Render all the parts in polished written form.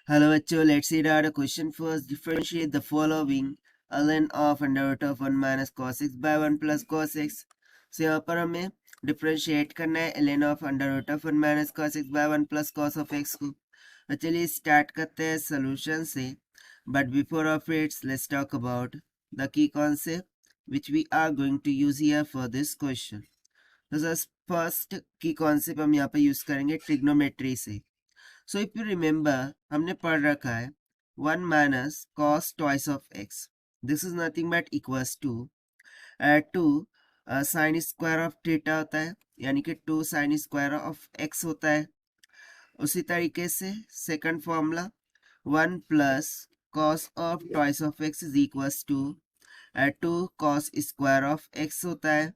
Hello बच्चों, let's see the question first. Differentiate the following ln of under root of 1 minus cos x by 1 plus cos x. So यहाँ पर हमें differentiate करना है ln of under root of 1 minus cos x by 1 plus cos of x को. तो चलिए start करते हैं सोल्यूशन से. But before of it, let's talk about the key concept which we are going to use here for this question. तो first की concept हम यहाँ पे यूज करेंगे ट्रिग्नोमेट्री से. सो इफ यू रिमेंबर हमने पढ़ रखा है 1 minus cos twice of X. This is nothing but equals to 2 sine square of theta होता है, यानी कि 2 साइन स्क्वायर ऑफ एक्स होता है. उसी तरीके से second formula 1 plus cos of twice of X is equals to 2 cos square of X होता है.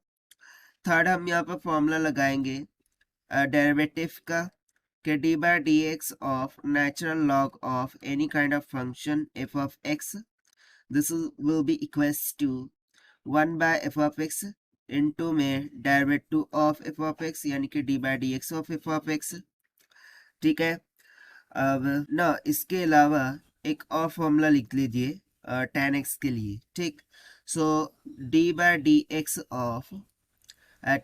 थर्ड हम यहाँ पर फॉर्मूला लगाएंगे डेरिवेटिव का कि d by dx of natural log of any kind of function f of x, this will be equals to 1 by f of x into में derivative of f of x यानी कि d by dx of f of x. ठीक है. अब ना इसके अलावा एक और फॉर्मूला लिख लीजिए tan x के लिए. ठीक. सो d by dx of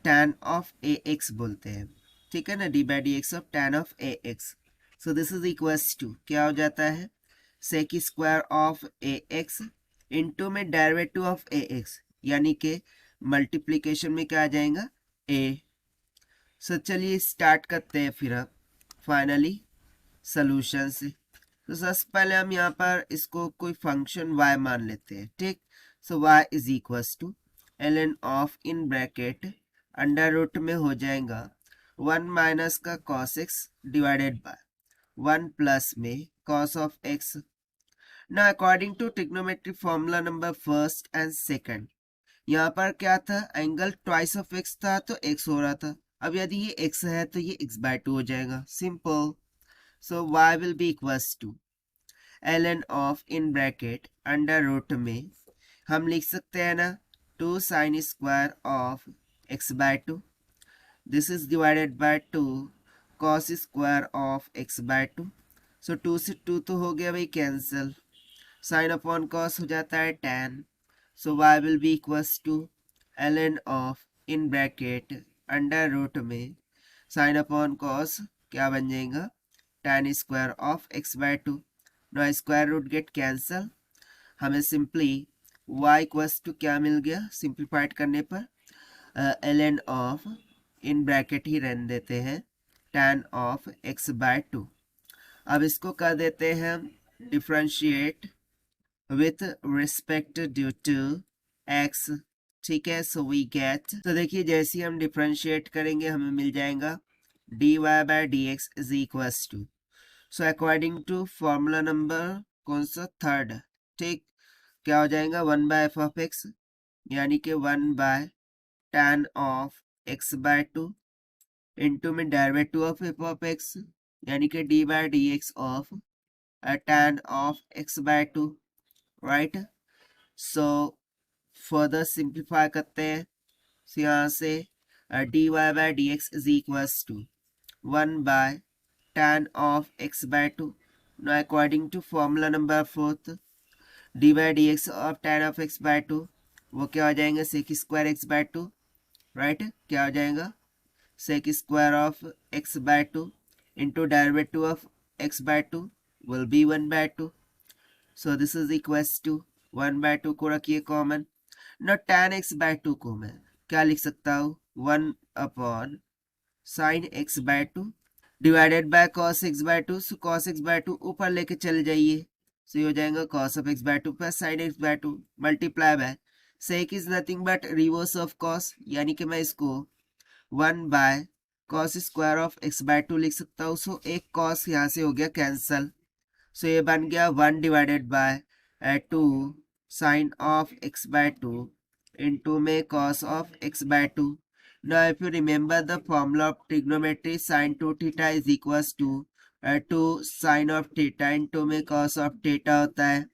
tan of ax बोलते हैं. ठीक है ना, D by D x of tan of A X. So this is equals to क्या हो जाता है sec square of A X into में डेरिवेटिव ऑफ ए एक्स, यानी कि मल्टीप्लीकेशन में क्या आ जाएगा ए. सो चलिए स्टार्ट करते हैं फिर अब फाइनली सोल्यूशन से. तो सबसे पहले हम यहाँ पर इसको कोई फंक्शन y मान लेते हैं. ठीक. So y is equals to ln of in bracket under root में हो जाएगा 1 माइनस का cos X divided by 1 plus में कॉस ऑफ एक्स. ना according to trigonometry formula number first and second, यहाँ पर क्या था एंगल ट्वाइस ऑफ एक्स था तो एक्स हो रहा था. अब यदि ये एक्स है तो ये एक्स बाय 2 हो जाएगा. Simple. So y will be equals to ln of in bracket under root में हम लिख सकते हैं ना 2 sine square of X by 2. This is divided by 2 cos square of x by 2. So 2 से 2 तो हो गया भाई कैंसिल. साइन अपॉन कॉस हो जाता है tan. So y will be equals to ln of in bracket under root में sine upon cos क्या बन जाएगा tan square of x by 2. No square root get cancel. हमें सिंपली y इक्वल्स टू क्या मिल गया सिंप्लीफाइड करने पर ln ऑफ इन ब्रैकेट ही रहने देते हैं tan ऑफ x बाय 2. अब इसको कर देते हैं हम differentiate with respect due to x. ठीक है. सो वी गेट, तो देखिए जैसे हम डिफ्रेंशिएट करेंगे हमें मिल जाएगा dy by dx is equals to. So according to formula number कौन सा थर्ड. ठीक. क्या हो जाएगा 1 बाय एफ ऑफ एक्स, यानी कि 1 by tan of x by 2 into में derivative of f of x, यानी कि d by d x of tan of x by 2. Right. So further simplify करते हैं. so यहाँ से d y by d x is equals to 1 by tan of x by 2. No according to formula number fourth d by d x of tan of x by 2 वो क्या हो जाएंगे sec square x by 2. Right. क्या हो जाएगा sec square of x by 2 into derivative of x by 2 will be 1 by 2. So this is equals to 1 by 2 को रखिए common. न tan x बाय 2 को मैं क्या लिख सकता हूँ 1 upon sine x by 2 divided by cos x by 2. So cos x by 2 ऊपर लेके चले जाइए. सो हो जाएगा cos of x by 2 plus sine x by 2 multiply by sec is nothing but reverse of cos, यानी कि मैं इसको 1 by cos square of x by 2 लिख सकता हूँ. सो एक कॉस यहाँ से हो गया कैंसल. सो ये बन गया 1 divided by 2 sine of x by 2 into में cos of x by 2. Now if you remember the formula of trigonometry sine 2 theta is equals to 2 sine of theta into में कॉस ऑफ थीटा होता है.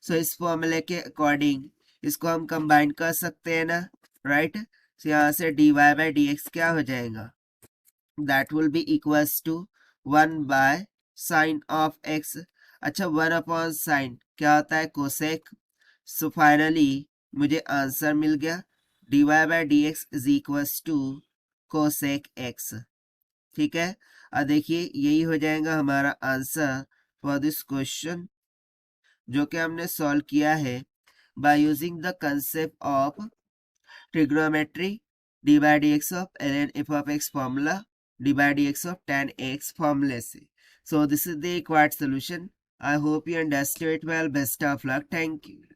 सो इस फॉर्मूले के according इसको हम combine कर सकते हैं ना. राइट. तो यहाँ से dy बाय dx क्या हो जाएगा that will be equals to 1 by sine of x. अच्छा 1/sin क्या होता है कोसेक। सो फाइनली मुझे आंसर मिल गया dy/dx is equals to cosec x। ठीक है, अब देखिए यही हो जाएगा हमारा आंसर फॉर दिस क्वेश्चन जो कि हमने सॉल्व किया है by using the concept of trigonometry dy/dx of ln f of x formula dy/dx of tan x formula से। So this is the required solution. I hope you understood it well. Best of luck. Thank you.